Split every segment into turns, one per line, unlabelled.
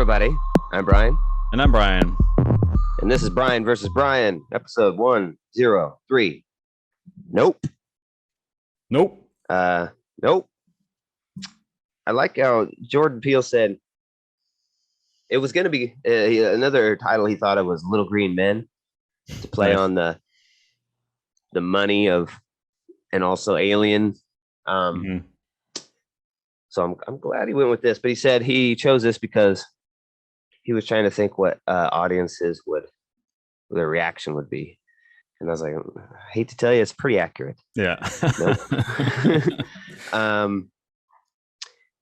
everybody. I'm Bryan.
And I'm Bryan.
And this is Bryan versus Bryan, episode 103. Nope.
Nope.
Nope. I like how Jordan Peele said it was going to be another title he thought of was Little Green Men to play on the money of, and also Alien. So I'm glad he went with this, but he said he chose this because he was trying to think what audiences their reaction would be. And I was like, I hate to tell you, it's pretty accurate.
Yeah.
Nope.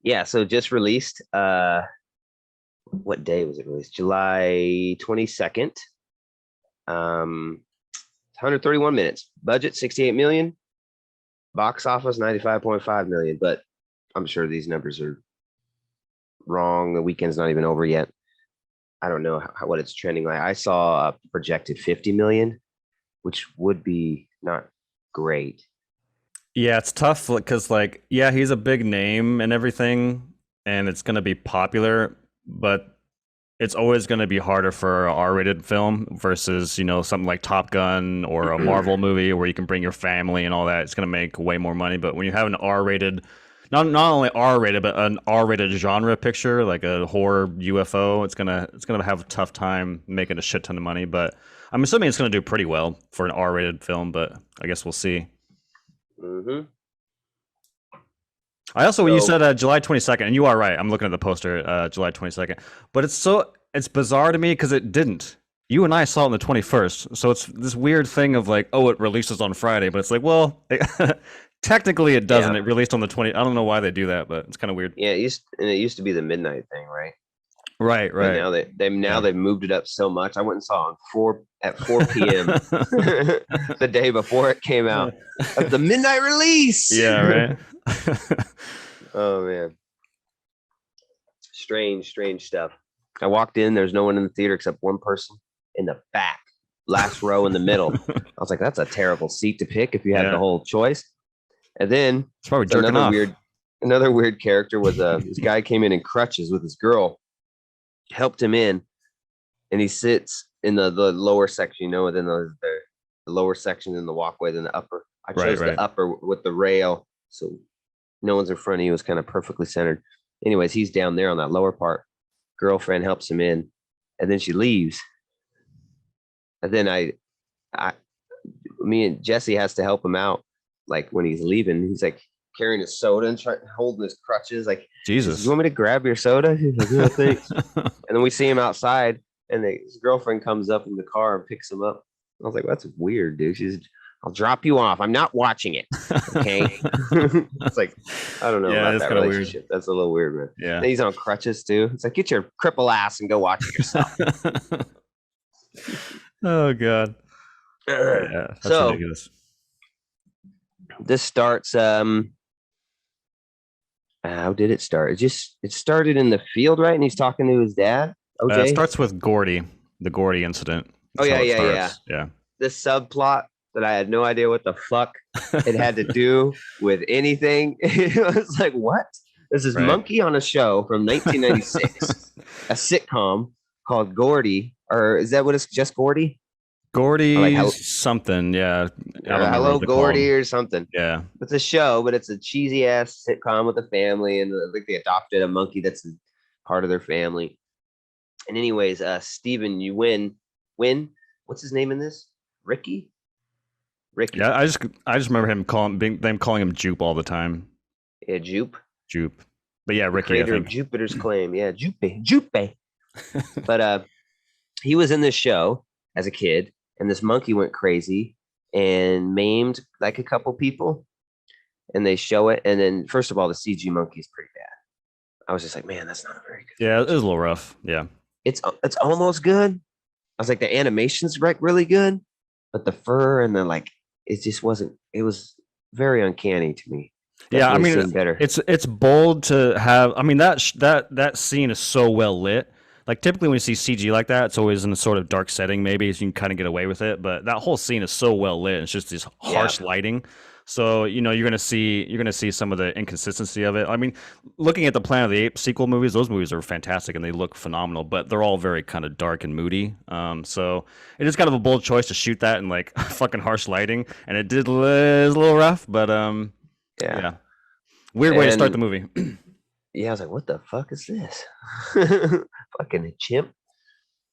Yeah, so just released. What day was it released? July 22nd. 131 minutes. Budget 68 million. Box office 95.5 million. But I'm sure these numbers are wrong. The weekend's not even over yet. I don't know what it's trending like. I saw a projected 50 million, which would be not great.
Yeah, it's tough because, he's a big name and everything, and it's going to be popular, but it's always going to be harder for an R-rated film versus, something like Top Gun or a Marvel movie where you can bring your family and all that. It's going to make way more money. But when you have an R-rated, not only R-rated, but an R-rated genre picture, like a horror UFO, it's gonna have a tough time making a shit ton of money. But I'm assuming it's going to do pretty well for an R-rated film, but I guess we'll see.
Mm-hmm.
I also, when you said July 22nd, and you are right, I'm looking at the poster, July 22nd, but it's bizarre to me because it didn't. You and I saw it on the 21st, so it's this weird thing of it releases on Friday, but it's technically it doesn't. Yeah. It released on the 20th. I don't know why they do that, but it's kind of weird.
Yeah, it used to be the midnight thing, right?
Right.
And now they've moved it up so much. I went and saw it at 4 p.m. the day before it came out. The midnight release.
Yeah, right.
Oh man, strange stuff. I walked in. There's no one in the theater except one person in the back, last row in the middle. I was like, that's a terrible seat to pick if you had the whole choice. And then
it's probably jerking off.
Another weird character was this guy came in crutches with his girl. Helped him in, and he sits in the lower section, within the lower section in the walkway than the upper. I chose the upper with the rail, so no one's in front of you. It was kind of perfectly centered. Anyways, he's down there on that lower part. Girlfriend helps him in, and then she leaves. And then me and Jesse has to help him out, when he's leaving. He's carrying his soda and holding his crutches.
Jesus,
you want me to grab your soda? He's like, yeah, thanks. And then we see him outside, and his girlfriend comes up in the car and picks him up. I was like, that's weird, dude. I'll drop you off. I'm not watching it. Okay. It's I don't know about that relationship. Weird. That's a little weird, man.
Yeah.
And he's on crutches too. It's get your cripple ass and go watch it yourself.
Oh God. Yeah, that's ridiculous.
This starts how did it start? It started in the field, right? And he's talking to his dad. OJ?
It starts with Gordy, the Gordy incident.
That's yeah. This subplot that I had no idea what the fuck it had to do with anything. It was what? This is Monkey on a show from 1996, a sitcom called Gordy, or is that what it's just Gordy?
Gordy something, yeah.
Hello, Gordy, or something.
Yeah.
It's a show, but it's a cheesy ass sitcom with a family, and they adopted a monkey that's part of their family. And anyways, Steven, you win. What's his name in this? Ricky.
Yeah, I just remember them calling him Jupe all the time.
Yeah, Jupe.
But yeah, Ricky.
Creator of Jupiter's Claim. Yeah, Jupe. But he was in this show as a kid. And this monkey went crazy and maimed a couple people. And they show it. And then, first of all, the CG monkey is pretty bad. I was just man, that's not very good.
Yeah, it was a little rough. Yeah.
It's almost good. I was the animation's really good. But the fur and it just wasn't. It was very uncanny to me.
Definitely
better.
It's bold to have. That scene is so well lit. Typically when you see CG like that, it's always in a sort of dark setting, maybe, so you can kind of get away with it. But that whole scene is so well lit. It's just this harsh lighting. So you're gonna see some of the inconsistency of it. I mean, looking at the Planet of the Apes sequel movies, those movies are fantastic and they look phenomenal, but they're all very kind of dark and moody. So it is kind of a bold choice to shoot that in like fucking harsh lighting, and it did is a little rough, but
Yeah.
yeah, weird way to start the
And
movie.
yeah, I was like, what the fuck is this? Fucking chimp.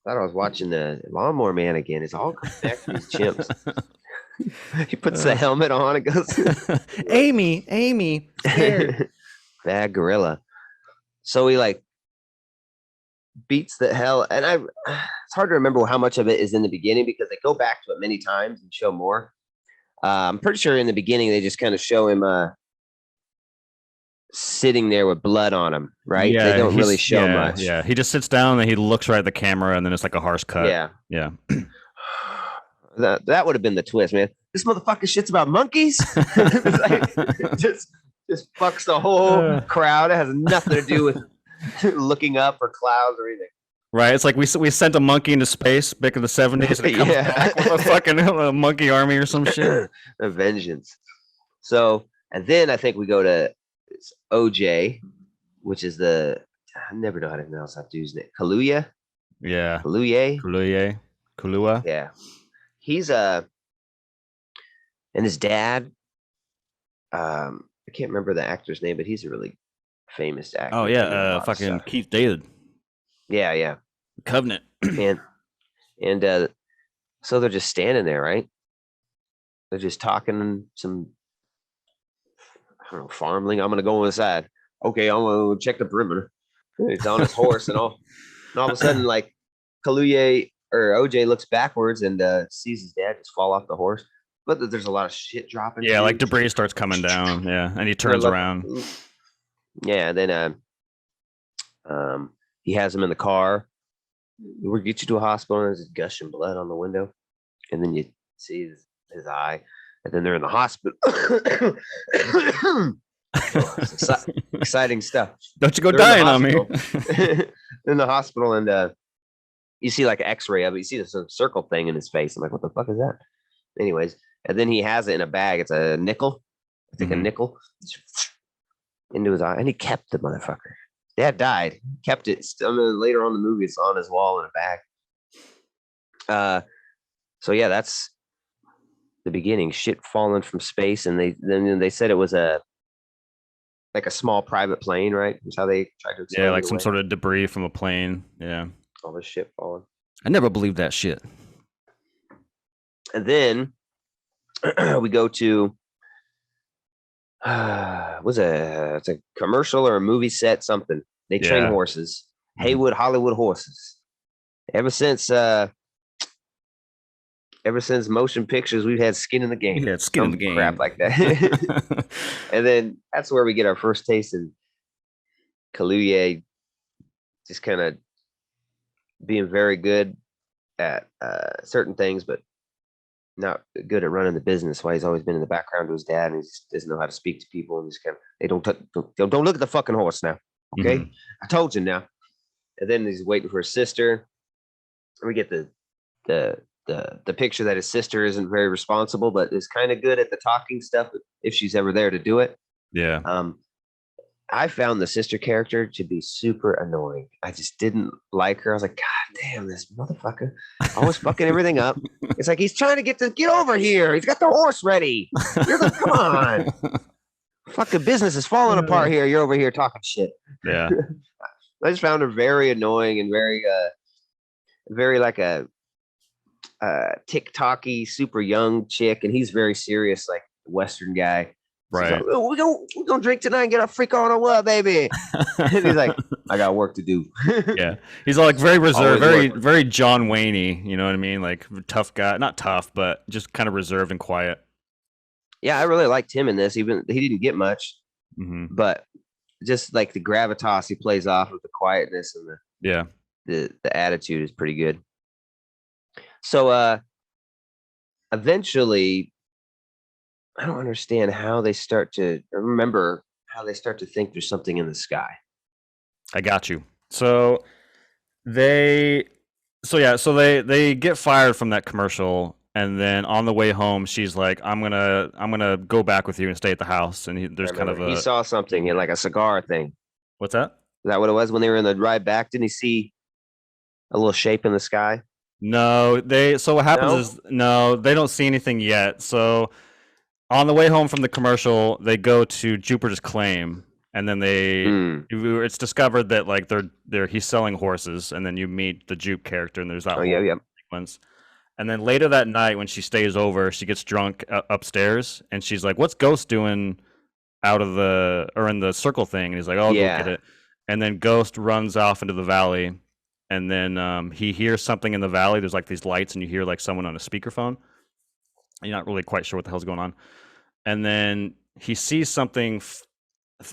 Thought I was watching the Lawnmower Man again. It's all comes back to these chimps. He puts the helmet on and goes,
Amy, scared.
bad gorilla. So he like beats the hell, and it's hard to remember how much of it is in the beginning because they go back to it many times and show more. I'm pretty sure in the beginning they just kind of show him sitting there with blood on him, right?
Yeah,
They don't really show much.
Yeah, he just sits down and he looks right at the camera, and then it's like a harsh cut.
Yeah.
Yeah.
That would have been the twist, man. This motherfucker shit's about monkeys. Like, just fucks the whole crowd. It has nothing to do with looking up or clouds or anything.
Right. It's like we sent a monkey into space back in the 70s, and it comes back with a fucking monkey army or some shit.
A vengeance. So, and then I think we go to OJ, which is I never know how to pronounce that dude's name. Kaluuya.
Yeah.
Kaluuya. Yeah. He's and his dad. I can't remember the actor's name, but he's a really famous actor.
Oh yeah, fucking Keith David.
Yeah.
Covenant.
and so they're just standing there, right? They're just talking some, I don't know, farming. I'm gonna go inside. Okay, I'm gonna check the perimeter. He's on his horse and all of a sudden, like Kaluuya or OJ looks backwards and sees his dad just fall off the horse. But there's a lot of shit dropping.
Yeah, like debris starts coming down. Yeah, and he turns around.
Yeah, and then he has him in the car. We'll get you to a hospital, and there's gushing blood on the window, and then you see his eye, and then they're in the hospital. Exciting stuff.
Don't you go dying on me.
In the hospital, and you see like an X-ray of it. You see this circle thing in his face. I'm like, what the fuck is that? Anyways, and then he has it in a bag. It's a nickel. I think a nickel into his eye, and he kept the motherfucker. Dad died. Kept it. Later on in the movie, it's on his wall in a bag. So yeah, that's the beginning. Shit falling from space, and they said it was like a small private plane, right? That's how they tried to explain.
Yeah, like some sort of debris from a plane. Yeah.
All this shit falling.
I never believed that shit.
And then we go to it's a commercial or a movie set, something. They train horses. Haywood Hollywood horses. Ever since motion pictures, we've had skin in the game.
Yeah, skin in the game.
Crap like that. And then that's where we get our first taste in Kaluuya just kind of being very good at certain things, but not good at running the business. Why he's always been in the background to his dad, and he just doesn't know how to speak to people, and just kind of, hey, don't look at the fucking horse now, okay? I told you now. And then he's waiting for his sister. And we get the picture that his sister isn't very responsible, but is kind of good at the talking stuff if she's ever there to do it.
Yeah.
I found the sister character to be super annoying. I just didn't like her. I was like, God damn, this motherfucker always fucking everything up. It's like he's trying to get over here. He's got the horse ready. You're like, come on. Fucking business is falling apart here. You're over here talking shit.
Yeah.
I just found her very annoying and very like a TikTok-y, super young chick, and he's very serious, like Western guy.
Right.
Like, oh, we're gonna drink tonight and get a freak on or what, baby? And he's like, I got work to do.
Yeah. He's all like very reserved, very John Wayne-y, you know what I mean? Like tough guy, not tough, but just kind of reserved and quiet.
Yeah, I really liked him in this. Even he didn't get much, but just like the gravitas he plays off of the quietness and the attitude is pretty good. So eventually, I don't understand how they start to think there's something in the sky.
I got you. So they get fired from that commercial, And then on the way home, she's like, I'm gonna go back with you and stay at the house. And
I
there's kind of
remember he
a
saw something in like a cigar thing. Is
what's that?
that what it was when they were in the ride back? Didn't he see a little shape in the sky?
No, so what happens
No.
is no, they don't see anything yet. So on the way home from the commercial, they go to Jupiter's Claim, and then
Hmm.
it's discovered that like he's selling horses, and then you meet the Jupe character, and there's that
Oh yeah,
whole
yeah.
sequence. And then later that night, when she stays over, she gets drunk upstairs, and she's like, "What's Ghost doing out of the or in the circle thing?" And he's like, "I'll go get
Yeah.
it." And then Ghost runs off into the valley, and then he hears something in the valley. There's like these lights, and you hear like someone on a speakerphone. You're not really quite sure what the hell's going on. And then he sees something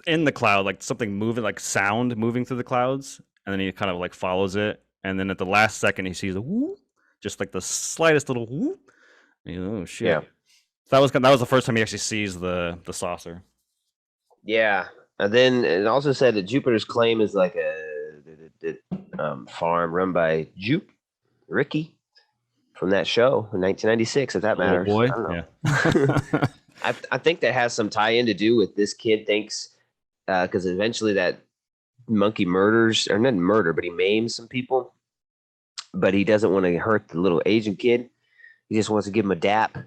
in the cloud, like something moving, like sound moving through the clouds, and then he kind of like follows it. And then at the last second, he sees a whoop, just like the slightest little whoop. And he's, oh shit!
Yeah.
That was the first time he actually sees the saucer.
Yeah. And then it also said that Jupiter's Claim is like a farm run by Jupe, Ricky, from that show in 1996, if that
The little
matters.
boy,
I don't know.
yeah.
I think that has some tie-in to do with this kid thinks because eventually that monkey murders, or not murder, but he maims some people, but he doesn't want to hurt the little Asian kid. He just wants to give him a dap.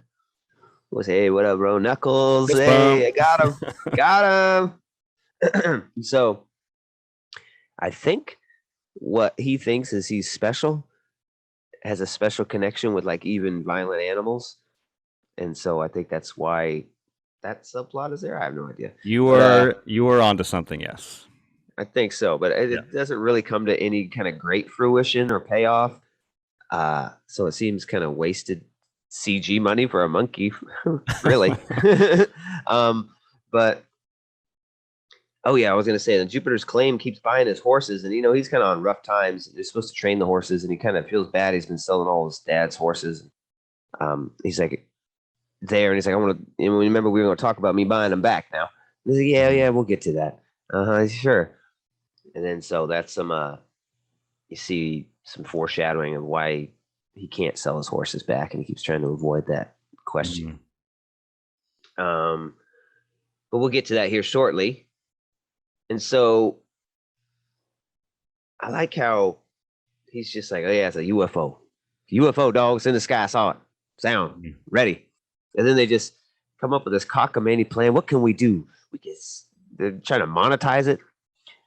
We'll say, hey, what up, bro? Knuckles.
Fist
Hey, I
bump.
got him. So I think what he thinks is he's special, has a special connection with like even violent animals. And so I think that's why that subplot is there. I have no idea.
You
But,
were onto something, yes.
I think so, but it
Yeah.
doesn't really come to any kind of great fruition or payoff. So it seems kind of wasted CG money for a monkey, really. But oh yeah, I was gonna say that Jupiter's Claim keeps buying his horses, and he's kind of on rough times. They're supposed to train the horses, and he kind of feels bad. He's been selling all his dad's horses. He's like there, and he's like, I want to. Remember, we were going to talk about me buying them back now. And he's like, yeah, we'll get to that. Sure. And then so that's some. You see some foreshadowing of why he can't sell his horses back, and he keeps trying to avoid that question. But we'll get to that here shortly. And so I like how he's just like, oh yeah, it's a UFO. UFO, dogs in the sky, saw it. Sound, ready. And then they just come up with this cockamamie plan. What can we do? They're trying to monetize it.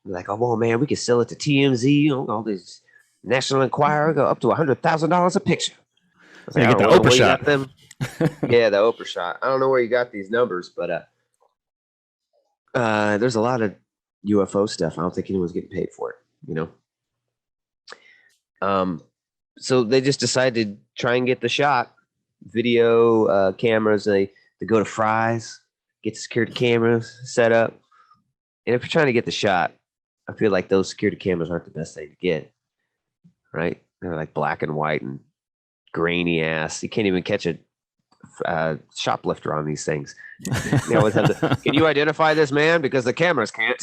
They're like, oh well, man, we can sell it to TMZ, all these National Enquirer, go up to $100,000 a picture.
Like, get the Oprah shot.
Yeah, the Oprah shot. I don't know where you got these numbers, but there's a lot of UFO stuff. I don't think anyone's getting paid for it, So they just decided to try and get the shot. Video cameras, they go to Fry's, get the security cameras set up. And if you're trying to get the shot, I feel like those security cameras aren't the best thing to get. Right? They're like black and white and grainy ass. You can't even catch a shoplifter on these things. You always have can you identify this man? Because the cameras can't.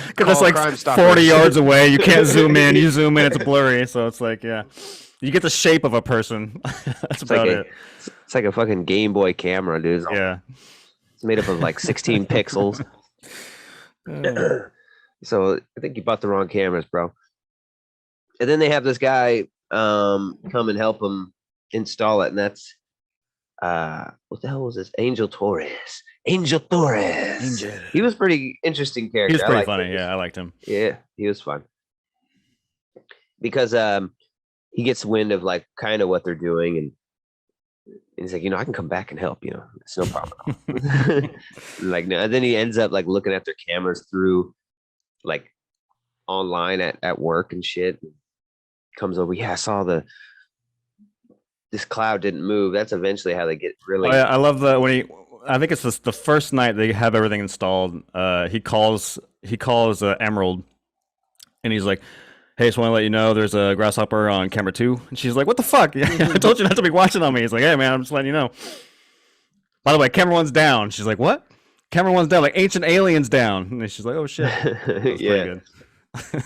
Because it's like 40 yards away. You can't zoom in. You zoom in, it's blurry. So it's like, yeah. You get the shape of a person. That's about it.
It's like a fucking Game Boy camera, dude.
Yeah.
It's made up of like 16 pixels. So I think you bought the wrong cameras, bro. And then they have this guy come and help them install it. And that's, what the hell was this? Angel Torres. Angel. He was pretty interesting character.
He was pretty funny. Yeah, I liked him.
Yeah, he was fun. Because he gets wind of like kind of what they're doing, and he's like, I can come back and help. It's no problem. Like, no. And then he ends up like looking at their cameras through, like, online at work and shit. And comes over. Yeah, I saw this cloud didn't move. That's eventually how they get really.
Oh, yeah, I love I think it's the first night they have everything installed. He calls Emerald, and he's like, hey, just want to let you know there's a grasshopper on camera 2. And she's like, what the fuck? I told you not to be watching on me. He's like, hey, man, I'm just letting you know. By the way, camera 1's down. She's like, what? Camera 1's down, like Ancient Aliens down. And she's like, oh, shit.
Yeah.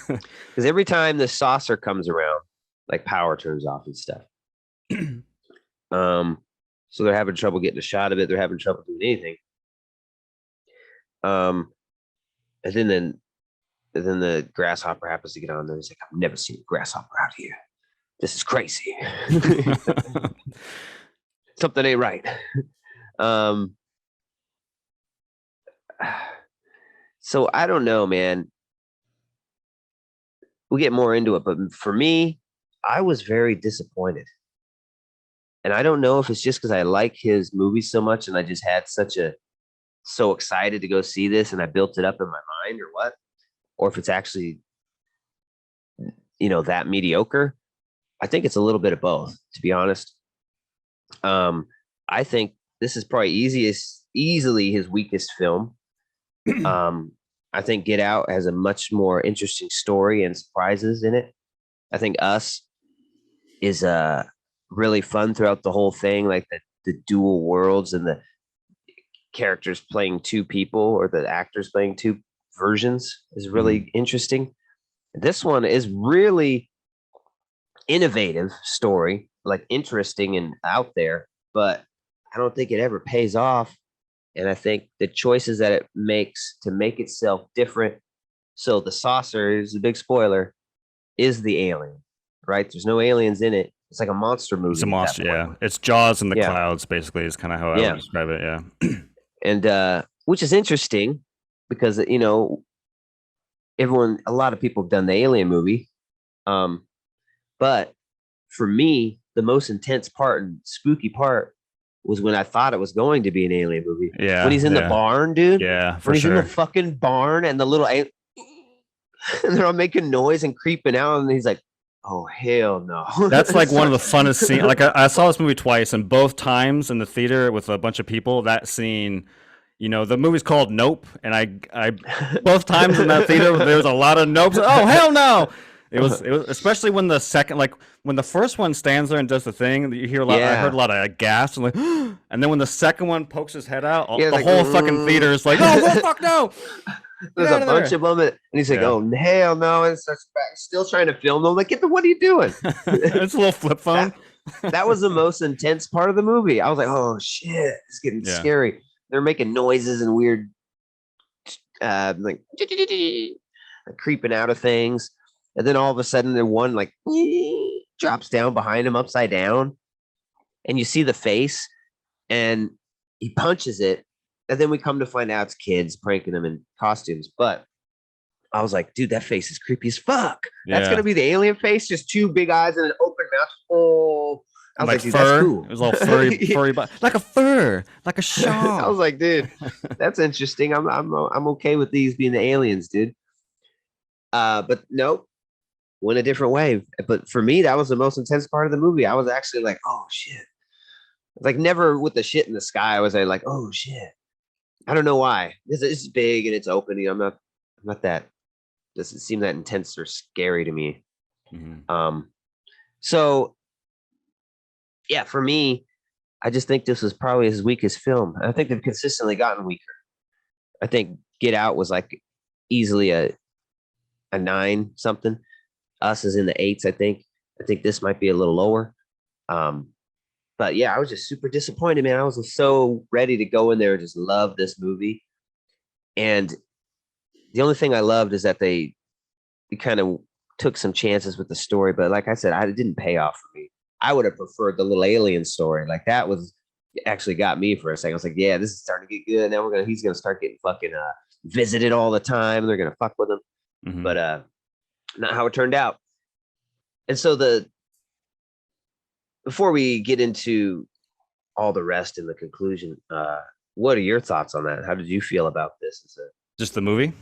Because every time the saucer comes around, like power turns off and stuff. Um, so they're having trouble getting a shot of it. They're having trouble doing anything. Um, and then the grasshopper happens to get on there. He's like, I've never seen a grasshopper out here. This is crazy. Something ain't right. Um, so I don't know, man. We'll get more into it, but for me, I was very disappointed. And I don't know if it's just because I like his movies so much and I just had so excited to go see this and I built it up in my mind or what, or if it's actually, that mediocre. I think it's a little bit of both, to be honest. I think this is probably easily his weakest film. I think Get Out has a much more interesting story and surprises in it. I think Us is really fun throughout the whole thing, like the dual worlds and the characters playing two people or the actors playing two versions is really interesting. This one is really innovative story, like interesting and out there, but I don't think it ever pays off. And I think the choices that it makes to make itself different. So the saucer is a big spoiler, is the alien, right? There's no aliens in it. It's like a monster movie.
It's a monster, yeah. It's Jaws in the clouds, basically, is kind of how I would describe it, yeah.
And which is interesting because, a lot of people have done the Alien movie. But for me, the most intense part and spooky part was when I thought it was going to be an alien movie.
Yeah.
When he's in the barn, dude.
Yeah,
when he's in the fucking barn and the little and they're all making noise and creeping out, and he's like, oh hell no.
That's like one of the funnest scenes. Like I saw this movie twice, and both times in the theater with a bunch of people, that scene, the movie's called Nope, and I both times in that theater there was a lot of nopes. Oh hell no. It was especially when the second, like when the first one stands there and does the thing, you hear a lot. I heard a lot of gasps and like, and then when the second one pokes his head out, the whole fucking theater is like, no, fuck no.
There's a bunch of them, and he's like, oh hell no, and starts still trying to film them. Like, what are you doing?
It's a little flip phone.
That was the most intense part of the movie. I was like, oh shit, it's getting scary. They're making noises and weird, like creeping out of things. And then all of a sudden, the one like drops down behind him upside down, and you see the face, and he punches it. And then we come to find out it's kids pranking him in costumes. But I was like, dude, that face is creepy as fuck. That's gonna be the alien face, just two big eyes and an open mouth. Oh, I was like, dude, that's cool.
It was all furry, but like a fur, like a shawl.
I was like, dude, that's interesting. I'm okay with these being the aliens, dude. But nope. Went a different way. But for me, that was the most intense part of the movie. I was actually like, oh shit. Like never with the shit in the sky. I was like, oh shit. I don't know why. It's big and it's open. I'm not that. Doesn't seem that intense or scary to me.
Mm-hmm.
So yeah, for me, I just think this was probably his weakest film. I think they've consistently gotten weaker. I think Get Out was like easily a 9 something. Us is in the 8s, I think. I think this might be a little lower. But yeah, I was just super disappointed, man. I was so ready to go in there and just love this movie. And the only thing I loved is that they kind of took some chances with the story. But like I said, it didn't pay off for me. I would have preferred the little alien story. Like that was actually got me for a second. I was like, yeah, this is starting to get good. Now he's gonna start getting fucking visited all the time. They're gonna fuck with him. Mm-hmm. But not how it turned out. And so before we get into all the rest in the conclusion, what are your thoughts on that? How did you feel about this?
Just the movie?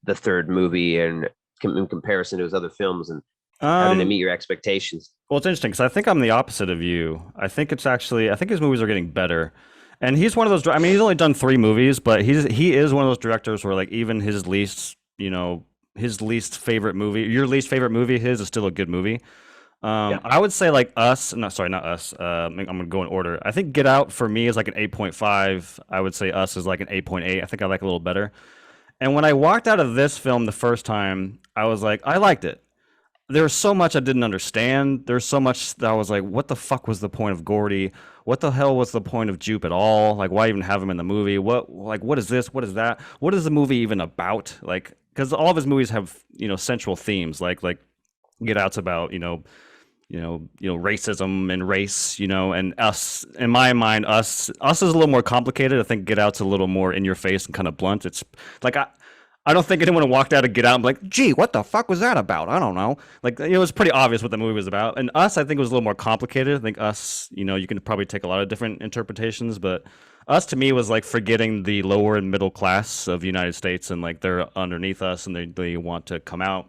The third movie, and in comparison to his other films, and how did it meet your expectations?
Well, it's interesting because I think I'm the opposite of you. I think his movies are getting better. And he's one of those, I mean, he's only done 3 movies, but he is one of those directors where like even his least favorite movie, your least favorite movie, his is still a good movie. I would say like Us, not Us. I'm going to go in order. I think Get Out for me is like an 8.5. I would say Us is like an 8.8. I think I like a little better. And when I walked out of this film the first time, I was like, I liked it. there was so much I didn't understand. There's so much that I was like, what the fuck was the point of Gordy? What the hell was the point of Jupe at all? Like, why even have him in the movie? What is this? What is that? What is the movie even about? Like, because all of his movies have, central themes. Like Get Out's about, racism and race, and us. In my mind, us is a little more complicated. I think Get Out's a little more in your face and kind of blunt. It's like I don't think anyone walked out of Get Out and be like, gee, what the fuck was that about? I don't know. Like, it was pretty obvious what the movie was about. And Us, I think, was a little more complicated. I think Us, you can probably take a lot of different interpretations, but Us to me was like forgetting the lower and middle class of the United States, and like they're underneath us and they want to come out.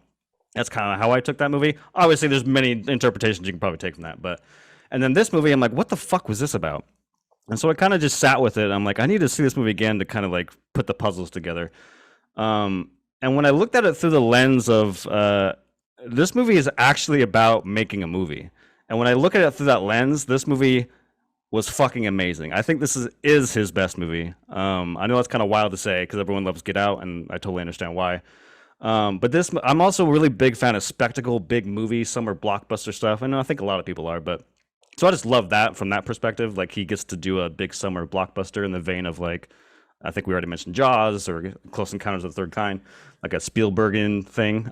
That's kind of how I took that movie. Obviously, there's many interpretations you can probably take from that, but and then this movie, I'm like, what the fuck was this about? And so I kind of just sat with it. I'm like, I need to see this movie again to kind of like put the puzzles together. And when I looked at it through the lens of this movie is actually about making a movie, and when I look at it through that lens, this movie was fucking amazing. I think this is his best movie. I know that's kind of wild to say because everyone loves Get Out, and I totally understand why. But I'm also a really big fan of spectacle, big movie, summer blockbuster stuff. I know I think a lot of people are, but so I just love that from that perspective. Like he gets to do a big summer blockbuster in the vein of like, I think we already mentioned Jaws or Close Encounters of the Third Kind, like a Spielbergian thing.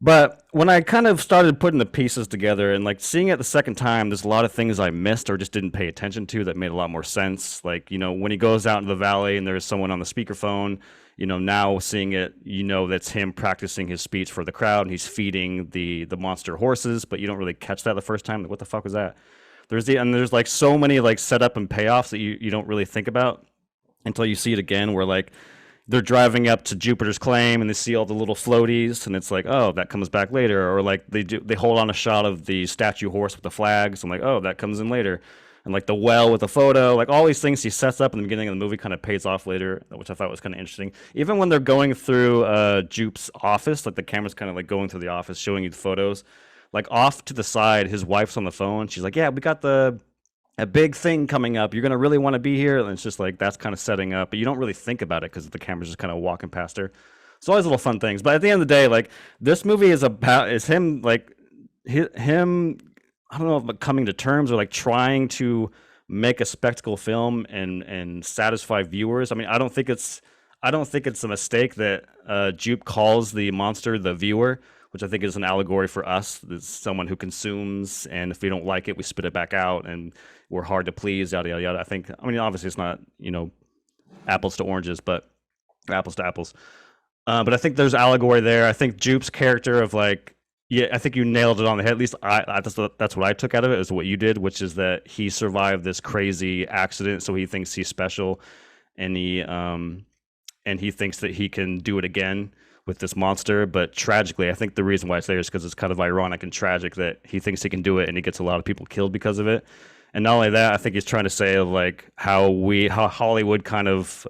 But when I kind of started putting the pieces together and like seeing it the second time, there's a lot of things I missed or just didn't pay attention to that made a lot more sense. Like, when he goes out into the valley and there's someone on the speakerphone, now seeing it, that's him practicing his speech for the crowd and he's feeding the monster horses, but you don't really catch that the first time. Like, what the fuck was that? There's like so many like setup and payoffs that you don't really think about until you see it again, where like they're driving up to Jupiter's claim and they see all the little floaties and it's like, oh, that comes back later. Or like they hold on a shot of the statue horse with the flags. I'm like, oh, that comes in later. And like the well with the photo, like all these things he sets up in the beginning of the movie kind of pays off later, which I thought was kind of interesting. Even when they're going through Jupe's office, like the camera's kind of like going through the office, showing you the photos. Like off to the side, his wife's on the phone. She's like, yeah, we got a big thing coming up. You're going to really want to be here. And it's just like, that's kind of setting up, but you don't really think about it because the camera's just kind of walking past her. So all these little fun things. But at the end of the day, like this movie is him, like him, I don't know if coming to terms or like trying to make a spectacle film and satisfy viewers. I mean, I don't think it's a mistake that Jupe calls the monster the viewer, which I think is an allegory for us. It's someone who consumes, and if we don't like it, we spit it back out, and we're hard to please, yada, yada, yada. I mean, obviously it's not, apples to oranges, but apples to apples. But I think there's allegory there. I think Jupe's character of like, yeah, I think you nailed it on the head. At least that's what I took out of it, is what you did, which is that he survived this crazy accident, so he thinks he's special, and he thinks that he can do it again with this monster. But tragically, I think the reason why it's there is because it's kind of ironic and tragic that he thinks he can do it and he gets a lot of people killed because of it. And not only that, I think he's trying to say like how Hollywood kind of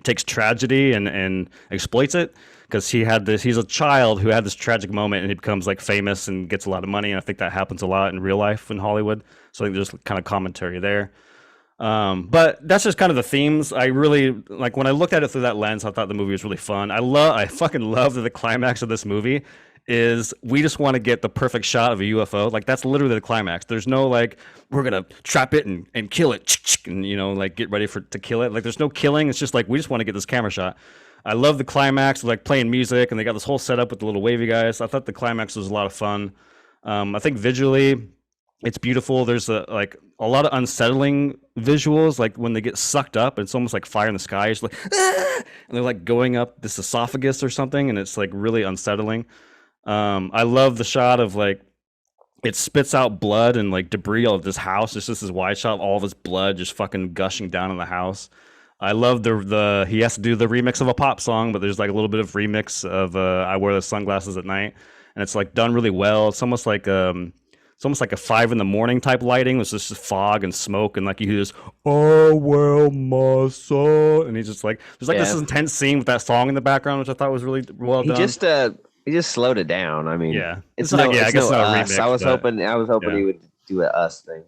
takes tragedy and exploits it, because he's a child who had this tragic moment and he becomes like famous and gets a lot of money. And I think that happens a lot in real life in Hollywood. So I think there's kind of commentary there. But that's just kind of the themes. I really like when I looked at it through that lens. I thought the movie was really fun. I fucking love that the climax of this movie is we just want to get the perfect shot of a UFO. Like that's literally the climax. There's no like we're gonna trap it and kill it and like get ready to kill it. Like there's no killing. It's just like we just want to get this camera shot. I love the climax, like playing music, and they got this whole setup with the little wavy guys. I thought the climax was a lot of fun. I think visually, it's beautiful. There's a lot of unsettling visuals, like when they get sucked up. It's almost like fire in the sky. It's like, ah! And they're like going up this esophagus or something, and it's like really unsettling. I love the shot of like it spits out blood and like debris of this house. It's just this wide shot of all of his blood just fucking gushing down in the house. I love he has to do the remix of a pop song, but there's like a little bit of remix of I Wear the Sunglasses at Night, and it's like done really well. It's almost like a 5 a.m. type lighting. It's just fog and smoke, and like you hear this, oh well, my son, and he's just like there's like this intense scene with that song in the background, which I thought was really well done.
He just slowed it down. I mean,
yeah,
it's
not,
no,
yeah,
it's
I guess
no
not a
Us.
remix.
I was hoping
yeah.
he would do a Us thing.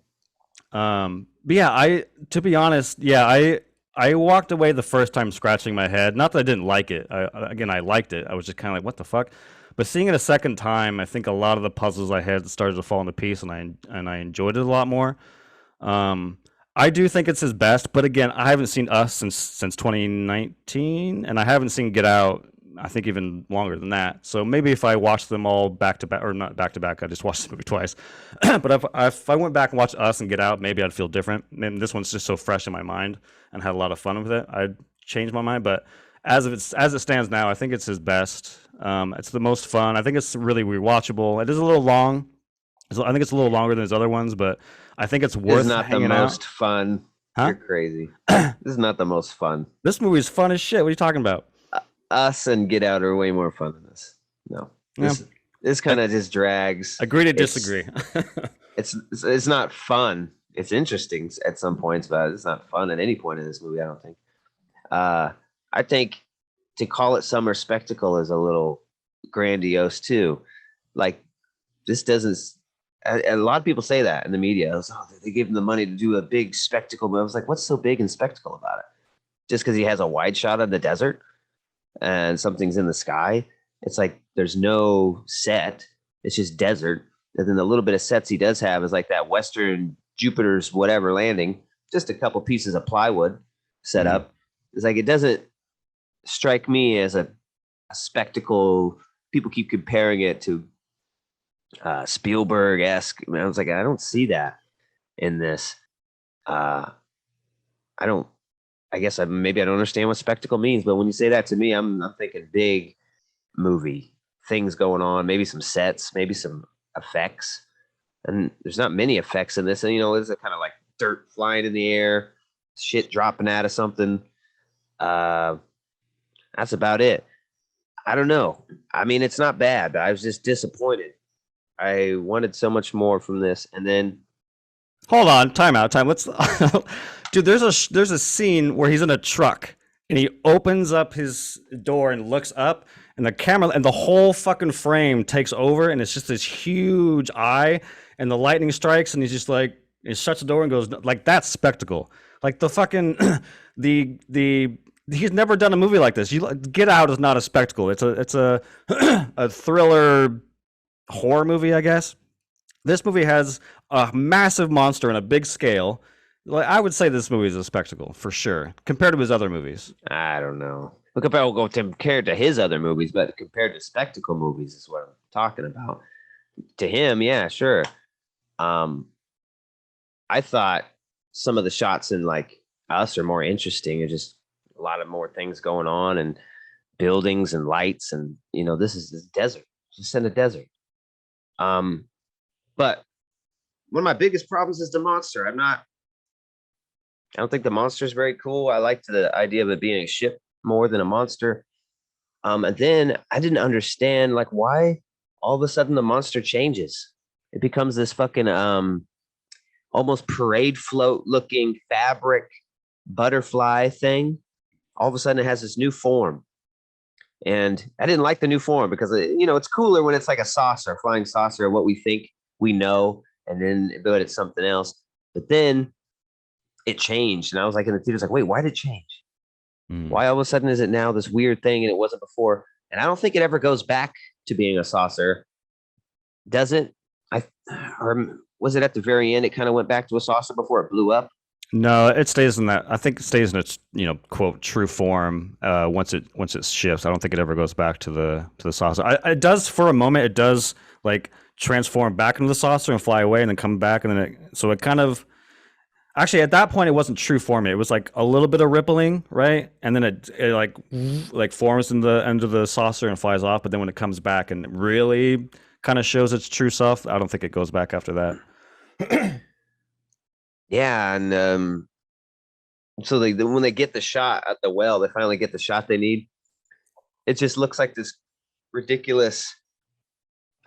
But yeah, to be honest, yeah, I walked away the first time scratching my head. Not that I didn't like it. I liked it. I was just kind of like, what the fuck? But seeing it a second time, I think a lot of the puzzles I had started to fall into piece, and I enjoyed it a lot more. I do think it's his best, but again, I haven't seen Us since 2019, and I haven't seen Get Out. I think even longer than that. So maybe if I watched them all back to back, or not back to back, I just watched the movie twice. But if I went back and watched Us and Get Out, maybe I'd feel different. And this one's just so fresh in my mind and had a lot of fun with it. I'd change my mind. But as it stands now, I think it's his best. It's the most fun. I think it's really rewatchable. It is a little long. I think it's a little longer than his other ones, but I think it's worth.
It's not the most fun.
Huh?
You're crazy. This is not the most fun.
This movie's fun as shit. What are you talking about?
Us and Get Out are way more fun than this. No, this kind of just drags.
Agree to disagree.
It's not fun. It's interesting at some points, but it's not fun at any point in this movie. I don't think. I think to call it summer spectacle is a little grandiose too. Like this doesn't. A lot of people say that in the media. Was, they gave him the money to do a big spectacle, but I was like, what's so big and spectacle about it? Just because he has a wide shot of the desert and something's in the sky. It's like there's no set. It's just desert. And then the little bit of sets he does have is like that Western Jupiter's whatever landing, just a couple pieces of plywood set up. It's like it doesn't strike me as a spectacle. People keep comparing it to Spielberg-esque. I was like, I don't see that in this. I guess maybe I don't understand what spectacle means, but when you say that to me, I'm thinking big movie, things going on, maybe some sets, maybe some effects. And there's not many effects in this. And, it's kind of like dirt flying in the air, shit dropping out of something. That's about it. I don't know. I mean, it's not bad, but I was just disappointed. I wanted so much more from this. And then
hold on, time. Let's dude, there's a scene where he's in a truck and he opens up his door and looks up, and the camera and the whole fucking frame takes over, and it's just this huge eye, and the lightning strikes, and he's just like, he shuts the door and goes, like, that's spectacle. Like the fucking he's never done a movie like this. Get Out is not a spectacle. It's a a thriller horror movie, I guess. This movie has a massive monster on a big scale. Like, I would say this movie is a spectacle for sure compared to his other movies.
I don't know. Compared to his other movies, but compared to spectacle movies is what I'm talking about. To him, yeah, sure. I thought some of the shots in like Us are more interesting. It's just a lot of more things going on and buildings and lights, and this is this desert, just in a desert. But one of my biggest problems is the monster. I don't think the monster is very cool. I liked the idea of it being a ship more than a monster. And then I didn't understand like why all of a sudden the monster changes. It becomes this fucking almost parade float looking fabric butterfly thing. All of a sudden it has this new form. And I didn't like the new form because, it's cooler when it's like a saucer, flying saucer, what we think we know, and then but it's something else. But then it changed. And I was like in the theaters, like, wait, why did it change? Why all of a sudden is it now this weird thing and it wasn't before? And I don't think it ever goes back to being a saucer. Does it? Or was it at the very end? It kind of went back to a saucer before it blew up.
No, it stays in that. I think it stays in its quote true form once it shifts. I don't think it ever goes back to the saucer. It does for a moment. It does like transform back into the saucer and fly away and then come back, and then it kind of actually at that point it wasn't true form. It was like a little bit of rippling, right? And then it like forms in the end of the saucer and flies off. But then when it comes back and really kind of shows its true self, I don't think it goes back after that.
Yeah, and so when they get the shot at the well, they finally get the shot they need. It just looks like this ridiculous.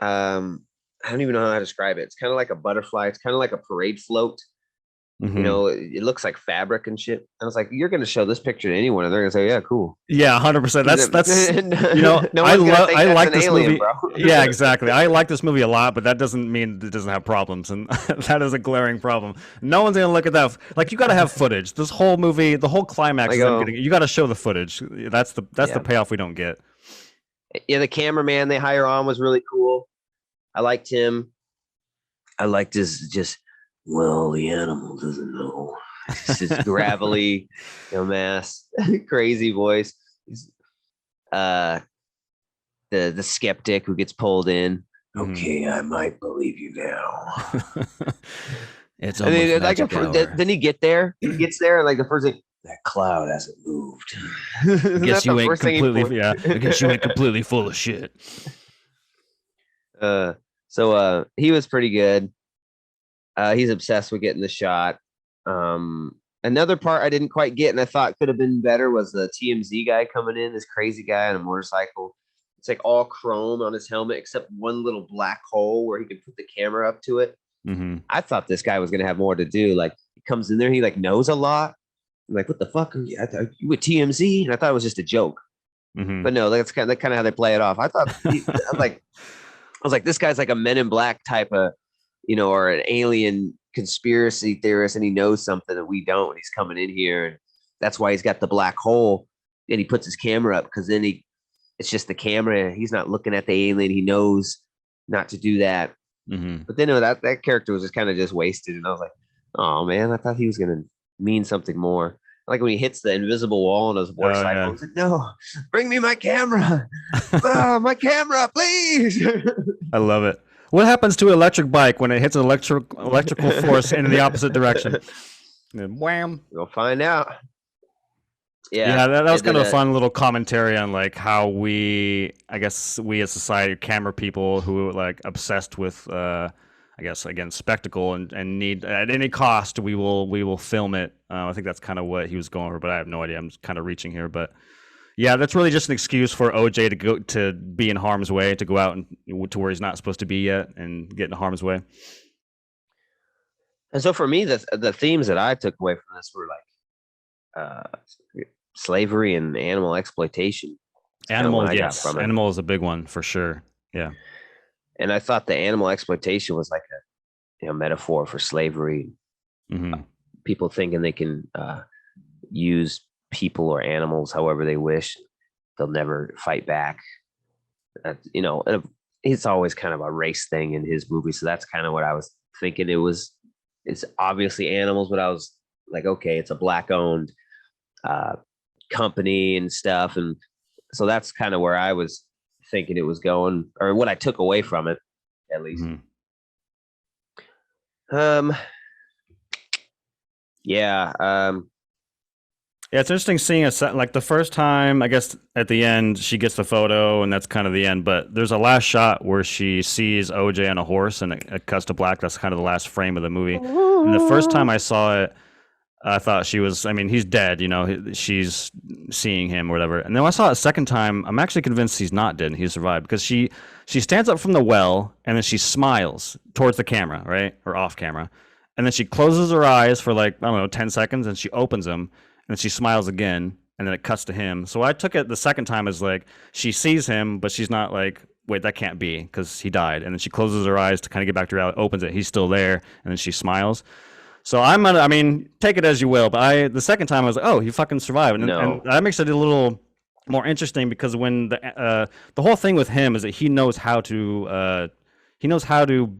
I don't even know how to describe it. It's kind of like a butterfly. It's kind of like a parade float. Mm-hmm. It looks like fabric and shit. And I was like, you're going to show this picture to anyone, and they're going to say, "Yeah, cool."
Yeah, 100%. That's
no
I like this
alien,
movie.
Bro.
Yeah, exactly. I like this movie a lot, but that doesn't mean it doesn't have problems, and that is a glaring problem. No one's going to look at that. Like, you got to have footage. This whole movie, the whole climax, you got to show the footage. That's the payoff we don't get.
Yeah, the cameraman they hire on was really cool. I liked him. I liked his just, well, the animal doesn't know. It's just gravelly, mass, crazy voice. Uh, the skeptic who gets pulled in. Okay, I might believe you now.
It's
I
almost
mean, like,
magic hour.
then he get there. He gets there, and like the first thing, that cloud hasn't moved.
I guess you ain't completely. Yeah, I guess you ain't completely full of shit.
So he was pretty good. He's obsessed with getting the shot. Another part I didn't quite get and I thought could have been better was the TMZ guy coming in, this crazy guy on a motorcycle. It's like all chrome on his helmet except one little black hole where he can put the camera up to it. I thought this guy was going to have more to do. Like, he comes in there, he like knows a lot. I'm like, what the fuck? I thought you with TMZ? And I thought it was just a joke. But no, that's kind of how they play it off. I thought, I was like, this guy's like a Men in Black type of, or an alien conspiracy theorist, and he knows something that we don't. And he's coming in here, and that's why he's got the black hole. And he puts his camera up because then it's just the camera. He's not looking at the alien. He knows not to do that. But then that character was just kind of just wasted, and I was like, oh man, I thought he was gonna mean something more. Like when he hits the invisible wall on his motorcycle, he's like, no, bring me my camera. My camera, please.
I love it. What happens to an electric bike when it hits an electrical force in the opposite direction? And wham!
We'll find out.
Yeah, that was kind of a fun little commentary on like how we as society, camera people who are like obsessed with, I guess again, spectacle and need at any cost we will film it. I think that's kind of what he was going for, but I have no idea. I'm just kind of reaching here, but yeah, that's really just an excuse for OJ to be in harm's way, to go out and to where he's not supposed to be yet and get in harm's way.
And so for me, the themes that I took away from this were like slavery and animal exploitation.
Yes, animal is a big one for sure. Yeah,
and I thought the animal exploitation was like a metaphor for slavery. People thinking they can use people or animals however they wish. They'll never fight back. It's always kind of a race thing in his movie, so that's kind of what I was thinking. It's obviously animals, but I was like, okay, it's a black owned company and stuff, and so that's kind of where I was thinking it was going, or what I took away from it, at least.
Yeah, it's interesting seeing like the first time, I guess at the end she gets the photo and that's kind of the end, but there's a last shot where she sees OJ on a horse and it cuts to black. That's kind of the last frame of the movie. And the first time I saw it, I thought he's dead, she's seeing him or whatever. And then when I saw it a second time, I'm actually convinced he's not dead and he survived, because she stands up from the well and then she smiles towards the camera, right? Or off camera. And then she closes her eyes for 10 seconds and she opens them. And she smiles again, and then it cuts to him. So I took it the second time as like she sees him, but she's not like, wait, that can't be because he died. And then she closes her eyes to kind of get back to reality, opens it, he's still there, and then she smiles. So take it as you will. But the second time I was like, oh, he fucking survived, and that makes it a little more interesting, because when the whole thing with him is that he knows how to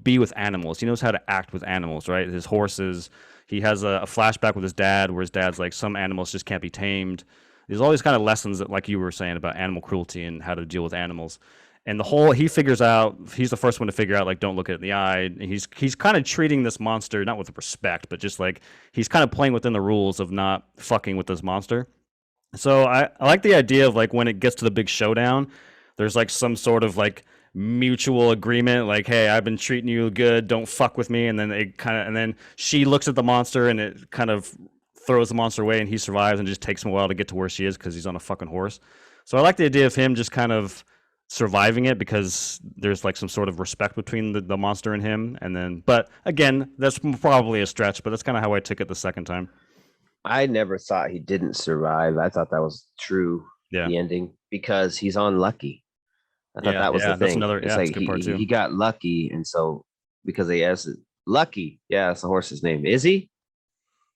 be with animals. He knows how to act with animals, right? His horses. He has a flashback with his dad where his dad's like, some animals just can't be tamed. There's all these kind of lessons that, like you were saying, about animal cruelty and how to deal with animals. And he's the first one to figure out, like, don't look it in the eye. And he's kind of treating this monster, not with respect, but just like, he's kind of playing within the rules of not fucking with this monster. So I like the idea of like, when it gets to the big showdown, there's like some sort of like mutual agreement, like, hey, I've been treating you good, don't fuck with me. And then she looks at the monster and it kind of throws the monster away and he survives, and just takes him a while to get to where she is because he's on a fucking horse. So I like the idea of him just kind of surviving it because there's like some sort of respect between the monster and him. And then, but again, that's probably a stretch, but that's kind of how I took it the second time.
I never thought he didn't survive. I thought that was true. Yeah. The ending, because he's unlucky. I thought that was the thing. It's like he got lucky, and so because they asked Lucky, that's the horse's name. Is he?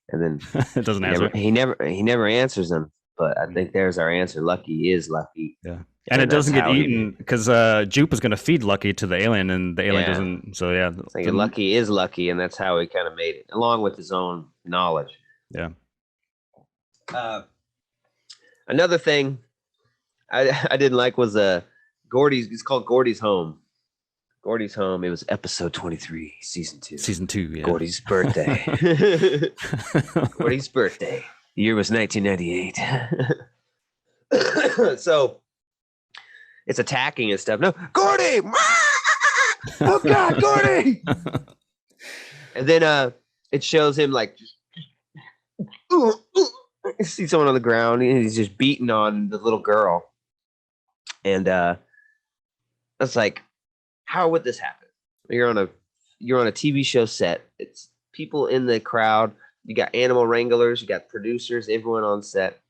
And then
it doesn't answer.
He never answers them. But I think there's our answer. Lucky is lucky.
Yeah. And it doesn't
that's
get
how he
eaten
made.
because Jupe is going to feed Lucky to the alien, and the alien
Yeah,
doesn't. So yeah,
it's like Lucky is lucky, and that's how he kind of made it, along with his own knowledge.
yeah.
Another thing I didn't like was Gordy's. It's called Gordy's Home. Gordy's Home. It was episode 23, season 2.
Season 2, yeah.
Gordy's birthday. Gordy's birthday. The year was 1998. So it's attacking and stuff. No, Gordy! Oh God, Gordy! And then it shows him like you see someone on the ground and he's just beating on the little girl. And it's like, how would this happen? You're on a TV show set. It's people in the crowd. You got animal wranglers, you got producers, everyone on set,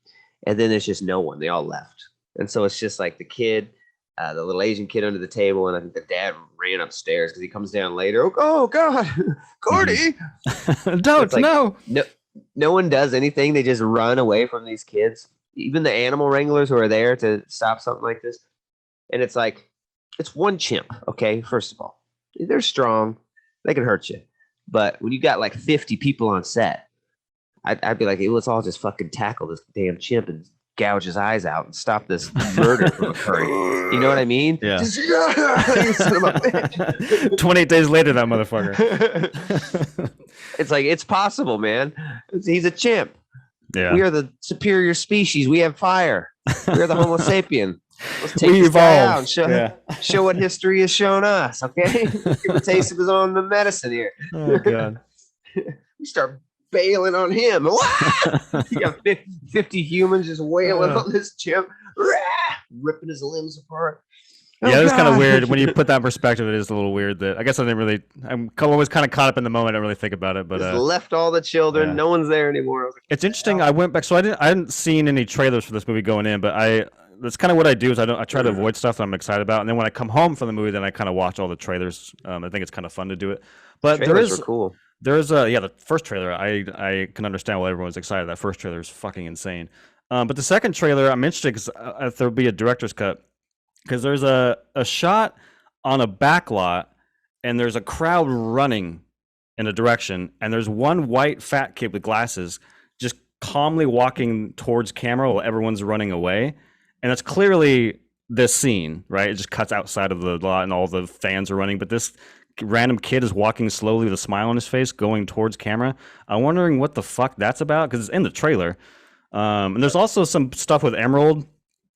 and then there's just no one. They all left, and so it's just like the kid, the little Asian kid under the table, and I think the dad ran upstairs because he comes down later. Oh God, Gordy!
Don't
like,
no.
No one does anything. They just run away from these kids. Even the animal wranglers who are there to stop something like this, and it's like it's one chimp. Okay, first of all, they're strong. They can hurt you, but when you got like 50 people on set. I'd be like, hey, let's all just fucking tackle this damn chimp and gouge his eyes out and stop this murder from occurring. You know what I mean?
Yeah.
Just, you son of a bitch.
28 days later, that motherfucker.
It's like, it's possible, man. He's a chimp.
Yeah.
We are the superior species. We have fire. We are the Homo sapien. Let's take
We
this guy out
evolved.
and show what history has shown us, okay? Give a taste of his own medicine here.
Oh, God.
We start bailing on him. You got 50 humans just wailing on this chimp, ripping his limbs apart.
Yeah, it's kind of weird when you put that in perspective. It is a little weird that I guess I didn't really. I'm always kind of caught up in the moment. I don't really think about it, but
just left all the children.
Yeah.
No one's there anymore. I was like,
it's interesting. I went back, so I hadn't seen any trailers for this movie going in, but that's kind of what I do is I try to avoid stuff that I'm excited about, and then when I come home from the movie, then I kind of watch all the trailers. I think it's kind of fun to do it. But
trailers were cool.
There's the first trailer. I can understand why everyone's excited. That first trailer is fucking insane. But the second trailer, I'm interested because if there'll be a director's cut, because there's a shot on a back lot, and there's a crowd running in a direction, and there's one white fat kid with glasses just calmly walking towards camera while everyone's running away, and that's clearly this scene, right? It just cuts outside of the lot, and all the fans are running, but this random kid is walking slowly with a smile on his face going towards camera. I'm wondering what the fuck that's about because it's in the trailer. And there's also some stuff with Emerald.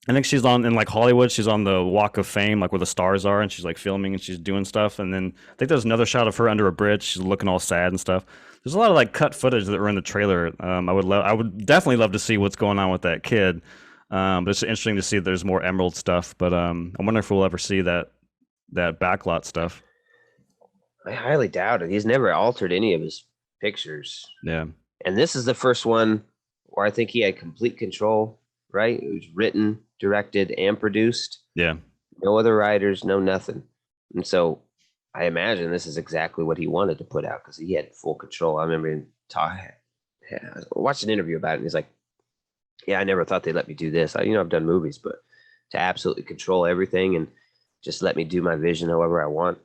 I think she's in like Hollywood. She's on the Walk of Fame, like where the stars are, and she's like filming and she's doing stuff. And then I think there's another shot of her under a bridge. She's looking all sad and stuff. There's a lot of like cut footage that were in the trailer. I would definitely love to see what's going on with that kid. But it's interesting to see that there's more Emerald stuff. But I wonder if we'll ever see that backlot stuff.
I highly doubt it. He's never altered any of his pictures.
Yeah.
And this is the first one where I think he had complete control, right? It was written, directed, and produced.
Yeah.
No other writers, no nothing. And so I imagine this is exactly what he wanted to put out because he had full control. I remember him I watched an interview about it, and he's like, yeah, I never thought they'd let me do this. I've done movies, but to absolutely control everything and just let me do my vision however I want.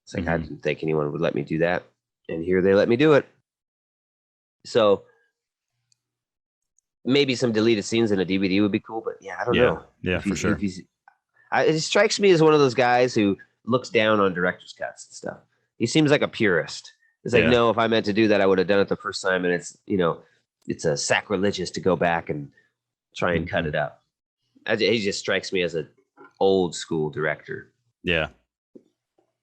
It's like, I didn't think anyone would let me do that. And here they let me do it. So maybe some deleted scenes in a DVD would be cool, but yeah, I don't know.
Yeah, for sure.
It strikes me as one of those guys who looks down on director's cuts and stuff. He seems like a purist. It's like, no, if I meant to do that, I would have done it the first time. And it's a sacrilegious to go back and try and cut it up. He just strikes me as an old school director.
Yeah.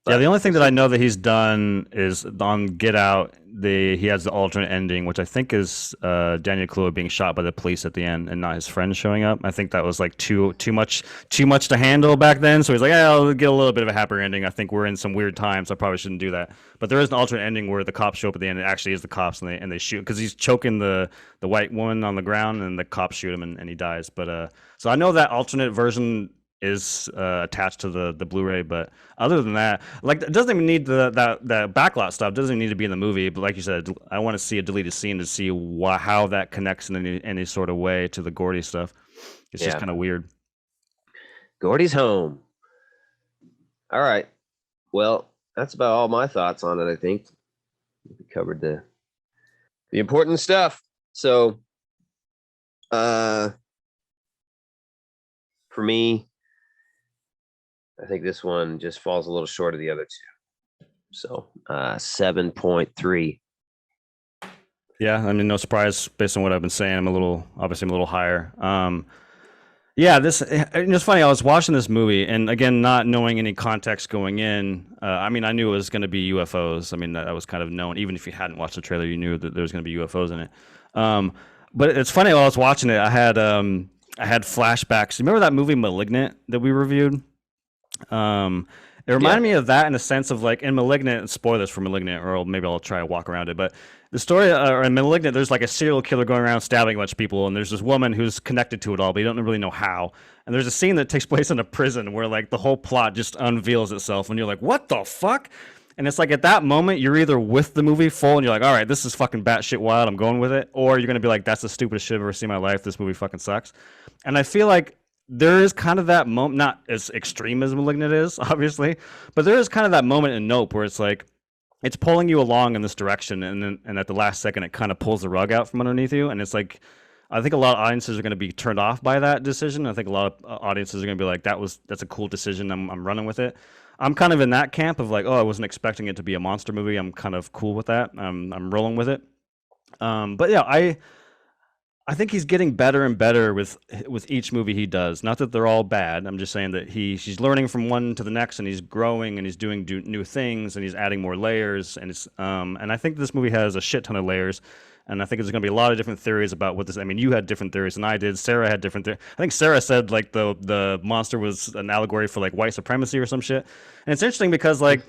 Yeah, the only thing that I know that he's done is on Get Out. He has the alternate ending, which I think is Daniel Kaluuya being shot by the police at the end, and not his friends showing up. I think that was like too much to handle back then. So he's like, I'll get a little bit of a happier ending. I think we're in some weird times. I probably shouldn't do that. But there is an alternate ending where the cops show up at the end. It actually is the cops, and they shoot because he's choking the white woman on the ground, and the cops shoot him, and he dies. But so I know that alternate version is attached to the Blu-ray, but other than that, like, it doesn't even need that backlot stuff. Doesn't even need to be in the movie. But like you said, I want to see a deleted scene to see how that connects in any sort of way to the Gordy stuff. It's just kind of weird.
Gordy's home. All right. Well, that's about all my thoughts on it. I think we covered the important stuff. So, for me, I think this one just falls a little short of the other two. So, 7.3.
Yeah, I mean, no surprise based on what I've been saying. I'm a little higher. Yeah, it's funny. I was watching this movie, and again, not knowing any context going in. I mean, I knew it was going to be UFOs. I mean, that was kind of known. Even if you hadn't watched the trailer, you knew that there was going to be UFOs in it. But it's funny. While I was watching it, I had flashbacks. Remember that movie *Malignant* that we reviewed? It reminded me of that in the sense of like in *Malignant*. Spoilers for *Malignant*, or maybe I'll try to walk around it. But the story in *Malignant*, there's like a serial killer going around stabbing a bunch of people, and there's this woman who's connected to it all, but you don't really know how. And there's a scene that takes place in a prison where like the whole plot just unveils itself, and you're like, "What the fuck?" And it's like at that moment, you're either with the movie full, and you're like, "All right, this is fucking batshit wild. I'm going with it," or you're gonna be like, "That's the stupidest shit I've ever seen in my life. This movie fucking sucks." And I feel like there is kind of that moment, not as extreme as *Malignant* is, obviously, but there is kind of that moment in *Nope* where it's like, it's pulling you along in this direction, and at the last second, it kind of pulls the rug out from underneath you, and it's like, I think a lot of audiences are going to be turned off by that decision. I think a lot of audiences are going to be like, that's a cool decision. I'm running with it. I'm kind of in that camp of like, oh, I wasn't expecting it to be a monster movie. I'm kind of cool with that. I'm rolling with it. But yeah, I think he's getting better and better with each movie he does. Not that they're all bad. I'm just saying that he's learning from one to the next, and he's growing, and he's doing new things, and he's adding more layers. And I think this movie has a shit ton of layers. And I think there's going to be a lot of different theories about what this. I mean, you had different theories than I did. Sarah had different theories. I think Sarah said like the monster was an allegory for like white supremacy or some shit. And it's interesting because like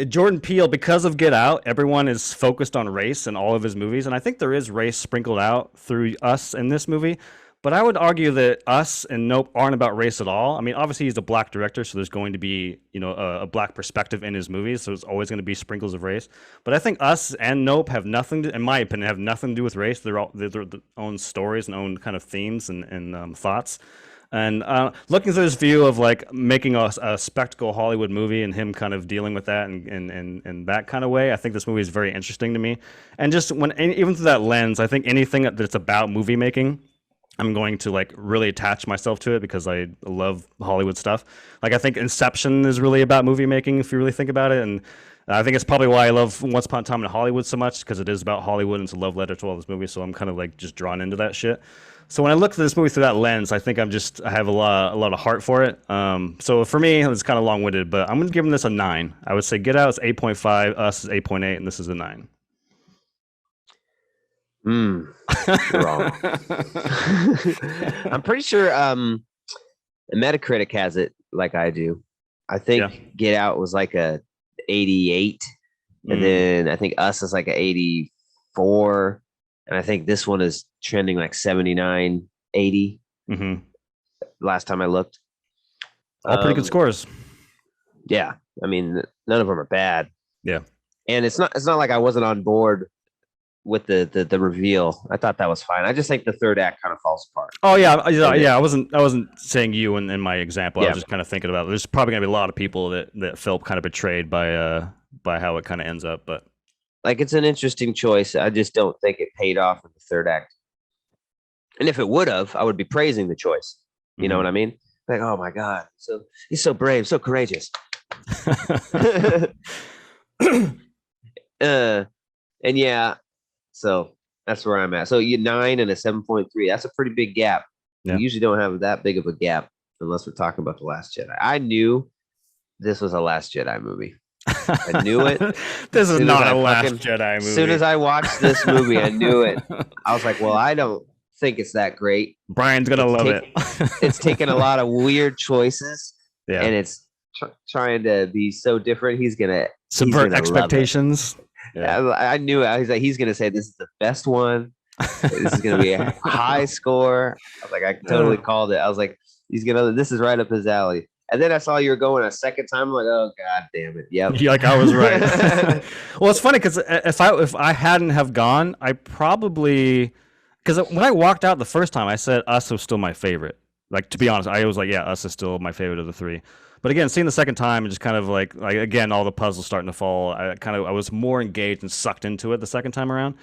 Jordan Peele, because of Get Out, everyone is focused on race in all of his movies, and I think there is race sprinkled out through Us in this movie. But I would argue that Us and Nope aren't about race at all. I mean, obviously he's a black director, so there's going to be, a black perspective in his movies, so there's always going to be sprinkles of race. But I think Us and Nope have nothing to, in my opinion, have nothing to do with race. They're their own stories and own kind of themes and thoughts. And looking through this view of like making a spectacle Hollywood movie and him kind of dealing with that and that kind of way, I think this movie is very interesting to me. And just even through that lens, I think anything that's about movie making, I'm going to like really attach myself to it because I love Hollywood stuff. Like I think Inception is really about movie making if you really think about it, and I think it's probably why I love Once Upon a Time in Hollywood so much, because it is about Hollywood and it's a love letter to all those movies. So I'm kind of like just drawn into that shit. So when I look at this movie through that lens, I think I have a lot of heart for it. So for me, it's kind of long-winded, but I'm going to give this a 9. I would say Get Out is 8.5, Us is 8.8, and this is a 9.
You're wrong. I'm pretty sure Metacritic has it like I do. I think Get Out was like a 88, and then I think Us is like a 84, and I think this one is trending like 79, 80. Last time I looked.
All pretty good scores.
Yeah, I mean, none of them are bad.
Yeah,
and it's not like I wasn't on board with the reveal. I thought that was fine. I just think the third act kind of falls apart.
Oh yeah. I wasn't saying you in my example. I was just kind of thinking about it. There's probably gonna be a lot of people that felt kind of betrayed by how it kind of ends up. But
like, it's an interesting choice. I just don't think it paid off in the third act. And if it would have, I would be praising the choice. You know what I mean? Like, oh my God, so he's so brave, so courageous. And yeah. So that's where I'm at. So you 9 and a 7.3. That's a pretty big gap. Yeah. We usually don't have that big of a gap unless we're talking about The Last Jedi. I knew this was a Last Jedi movie. I knew it.
This is not a Last Jedi movie.
As soon as I watched this movie, I knew it. I was like, well, I don't think it's that great.
Brian's going to love it.
It's taken a lot of weird choices. Yeah. And it's trying to be so different. He's going to
subvert expectations.
Yeah. I knew it. He's going to say this is the best one. This is going to be a high score. I was like, I totally called it. I was like, this is right up his alley. And then I saw you were going a second time. I'm like, oh God damn it. Yep.
Like I was right. Well, it's funny because if I hadn't have gone, I probably, because when I walked out the first time, I said Us was still my favorite. Like, to be honest, I was like, yeah, Us is still my favorite of the three. But again, seeing the second time and just kind of like again, all the puzzles starting to fall. I was more engaged and sucked into it the second time around.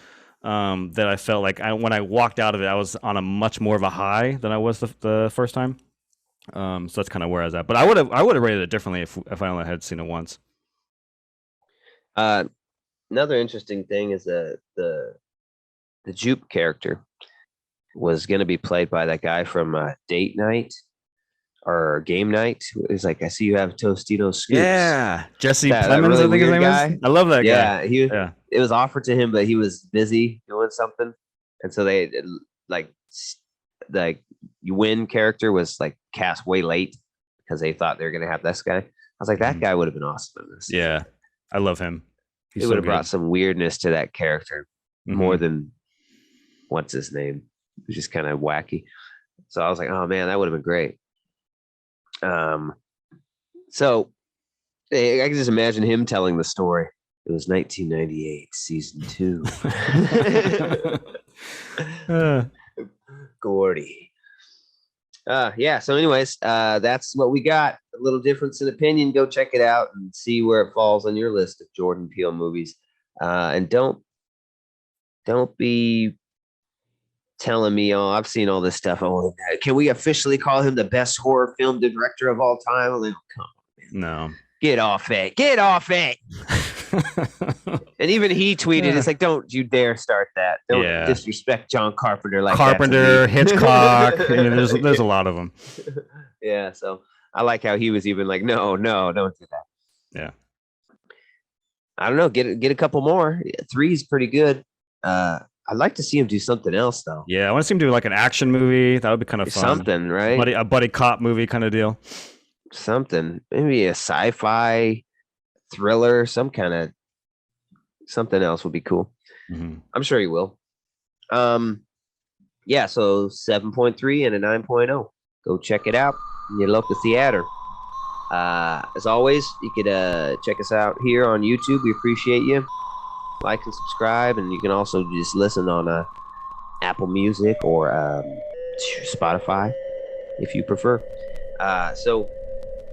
That I felt like when I walked out of it, I was on a much more of a high than I was the first time. So that's kind of where I was at. But I would have rated it differently if I only had seen it once.
Another interesting thing is the Jupe character was going to be played by that guy from Date Night or Game Night. He's like, I see you have Tostito Scoops.
Yeah, Jesse
that
Plemons,
really
I think his name
guy.
is. I love that guy.
Yeah, it was offered to him, but he was busy doing something, and so they like you win character was like cast way late because they thought they were gonna have this guy. I was like, that guy would have been awesome in this.
Yeah, I love him.
He would have brought some weirdness to that character more than what's his name. It was just kind of wacky. So I was like, oh man, that would have been great. So I can just imagine him telling the story. It was 1998, season 2. Gordy. Yeah. So, anyways, that's what we got. A little difference in opinion. Go check it out and see where it falls on your list of Jordan Peele movies. And don't be telling me, oh, I've seen all this stuff. Oh, can we officially call him the best horror film director of all time? I'm like, come on, man.
No.
Get off it. Get off it. And even he tweeted, it's like, don't you dare start that. Don't disrespect John Carpenter like
Carpenter, Hitchcock. I mean, there's a lot of them.
Yeah, so I like how he was even like, no, don't do that.
Yeah.
I don't know. Get a couple more. 3 is pretty good. I'd like to see him do something else, though.
Yeah, I want to see him do like an action movie. That would be kind of fun.
Something, right?
A buddy cop movie kind of deal.
Something. Maybe a sci-fi thriller, something else would be cool.
Mm-hmm.
I'm sure he will. Yeah, so 7.3 and a 9.0. Go check it out in your local theater. As always, you could check us out here on YouTube. We appreciate you. Like and subscribe, and you can also just listen on Apple Music or Spotify if you prefer. So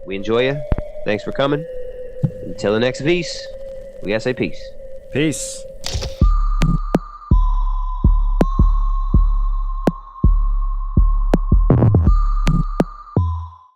we enjoy you. Thanks for coming. Until the next piece, we gotta say peace.
Peace.